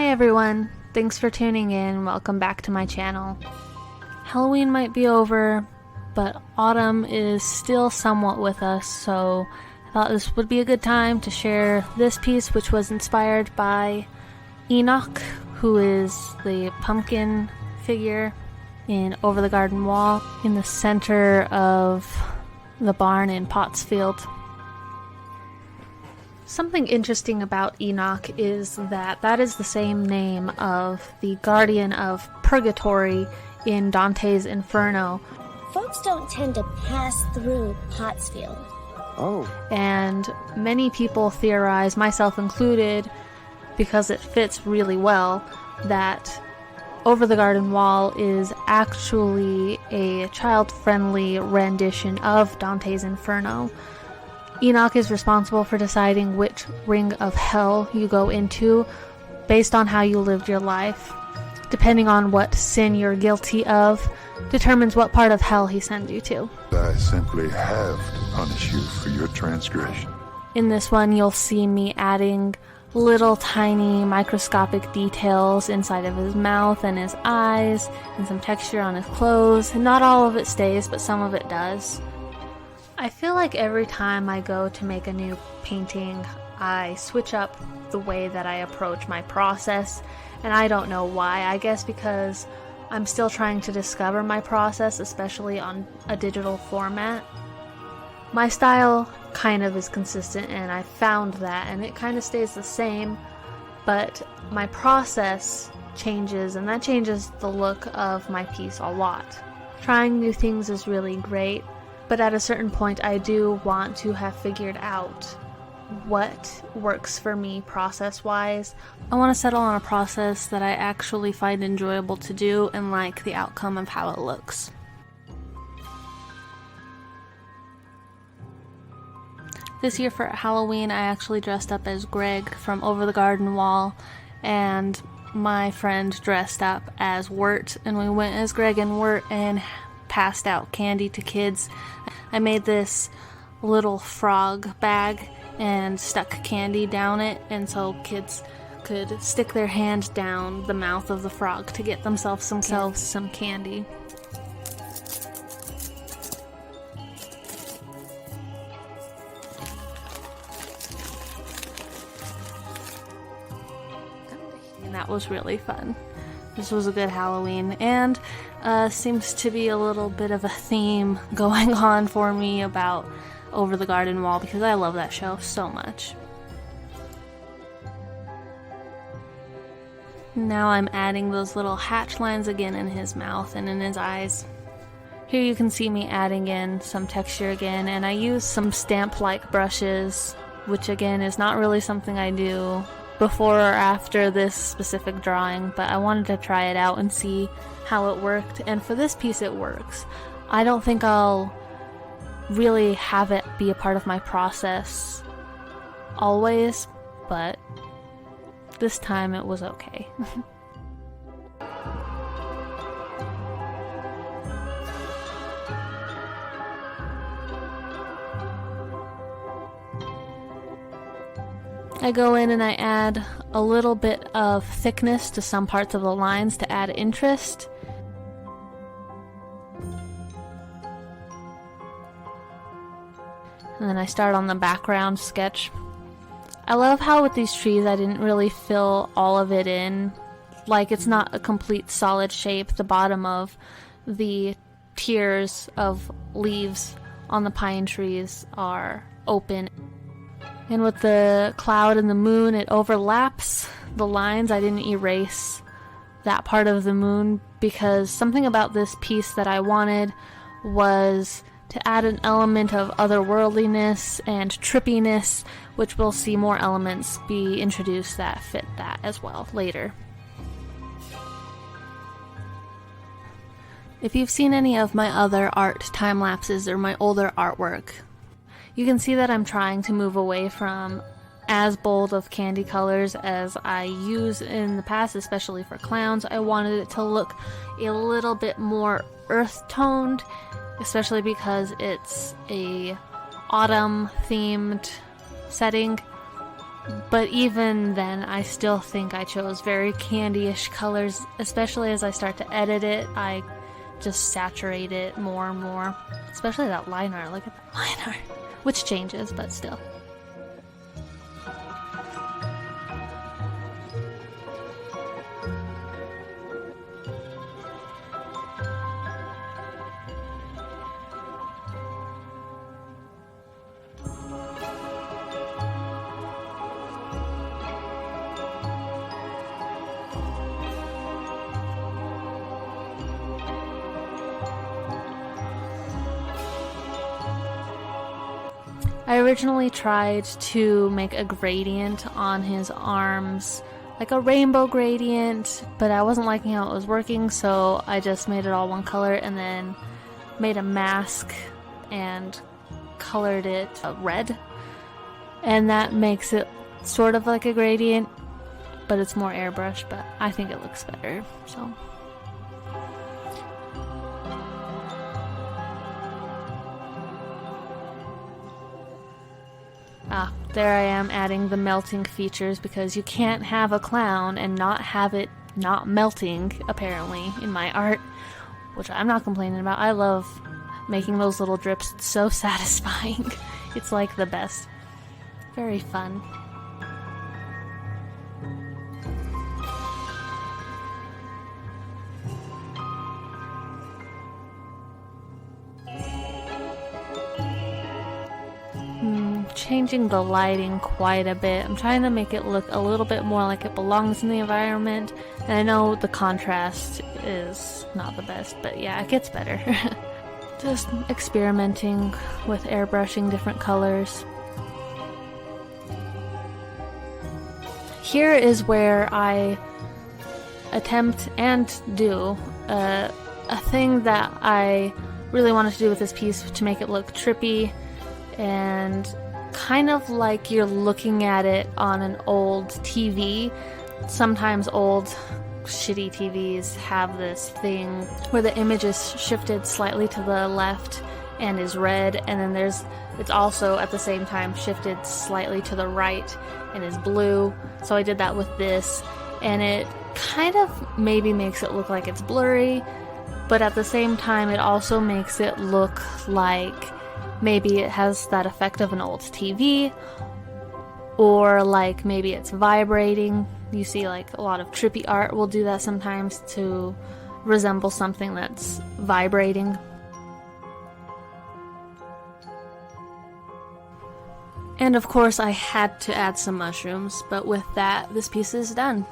Hi everyone, thanks for tuning in. Welcome back to my channel. Halloween might be over, but autumn is still somewhat with us, so I thought this would be a good time to share this piece, which was inspired by Enoch, who is the pumpkin figure in Over the Garden Wall in the center of the barn in Pottsfield. Something interesting about Enoch is that is the same name of the guardian of purgatory in Dante's Inferno. Folks don't tend to pass through Pottsfield. Oh. And many people theorize, myself included, because it fits really well, that Over the Garden Wall is actually a child-friendly rendition of Dante's Inferno. Enoch is responsible for deciding which ring of hell you go into based on how you lived your life. Depending on what sin you're guilty of, determines what part of hell he sends you to. I simply have to punish you for your transgression. In this one, you'll see me adding little tiny microscopic details inside of his mouth and his eyes, and some texture on his clothes. Not all of it stays, but some of it does. I feel like every time I go to make a new painting, I switch up the way that I approach my process, and I don't know why. I guess because I'm still trying to discover my process, especially on a digital format. My style kind of is consistent, and I found that, and it kind of stays the same, but my process changes, and that changes the look of my piece a lot. Trying new things is really great, but at a certain point I do want to have figured out what works for me process-wise. I want to settle on a process that I actually find enjoyable to do and like the outcome of how it looks. This year for Halloween, I actually dressed up as Greg from Over the Garden Wall, and my friend dressed up as Wirt, and we went as Greg and Wirt and passed out candy to kids. I made this little frog bag and stuck candy down it, and so kids could stick their hand down the mouth of the frog to get themselves some candy. And that was really fun. This was a good Halloween, and seems to be a little bit of a theme going on for me about Over the Garden Wall, because I love that show so much. Now I'm adding those little hatch lines again in his mouth and in his eyes. Here you can see me adding in some texture again, and I use some stamp-like brushes, which again is not really something I do before or after this specific drawing, but I wanted to try it out and see how it worked, and for this piece it works. I don't think I'll really have it be a part of my process always, but this time it was okay. I go in and I add a little bit of thickness to some parts of the lines to add interest. And then I start on the background sketch. I love how with these trees I didn't really fill all of it in. Like, it's not a complete solid shape. The bottom of the tiers of leaves on the pine trees are open. And with the cloud and the moon, it overlaps the lines. I didn't erase that part of the moon because something about this piece that I wanted was to add an element of otherworldliness and trippiness, which we'll see more elements be introduced that fit that as well later. If you've seen any of my other art time-lapses or my older artwork, you can see that I'm trying to move away from as bold of candy colors as I use in the past, especially for clowns. I wanted it to look a little bit more earth-toned, especially because it's a autumn-themed setting. But even then, I still think I chose very candy-ish colors, especially as I start to edit it. I just saturate it more and more. Especially that line art. Look at that line art. Which changes, but still. I originally tried to make a gradient on his arms, like a rainbow gradient, but I wasn't liking how it was working, so I just made it all one color and then made a mask and colored it red. And that makes it sort of like a gradient, but it's more airbrush, but I think it looks better, so... Ah, there I am adding the melting features because you can't have a clown and not have it not melting, apparently, in my art, which I'm not complaining about. I love making those little drips. It's so satisfying. It's like the best. Very fun. Changing the lighting quite a bit. I'm trying to make it look a little bit more like it belongs in the environment. And I know the contrast is not the best, but yeah, it gets better. Just experimenting with airbrushing different colors. Here is where I attempt and do a thing that I really wanted to do with this piece to make it look trippy and kind of like you're looking at it on an old TV. Sometimes old shitty TVs have this thing where the image is shifted slightly to the left and is red, and then it's also at the same time shifted slightly to the right and is blue. So I did that with this, and it kind of maybe makes it look like it's blurry, but at the same time it also makes it look like maybe it has that effect of an old TV, or like maybe it's vibrating. You see like a lot of trippy art will do that sometimes to resemble something that's vibrating. And of course I had to add some mushrooms, but with that, this piece is done.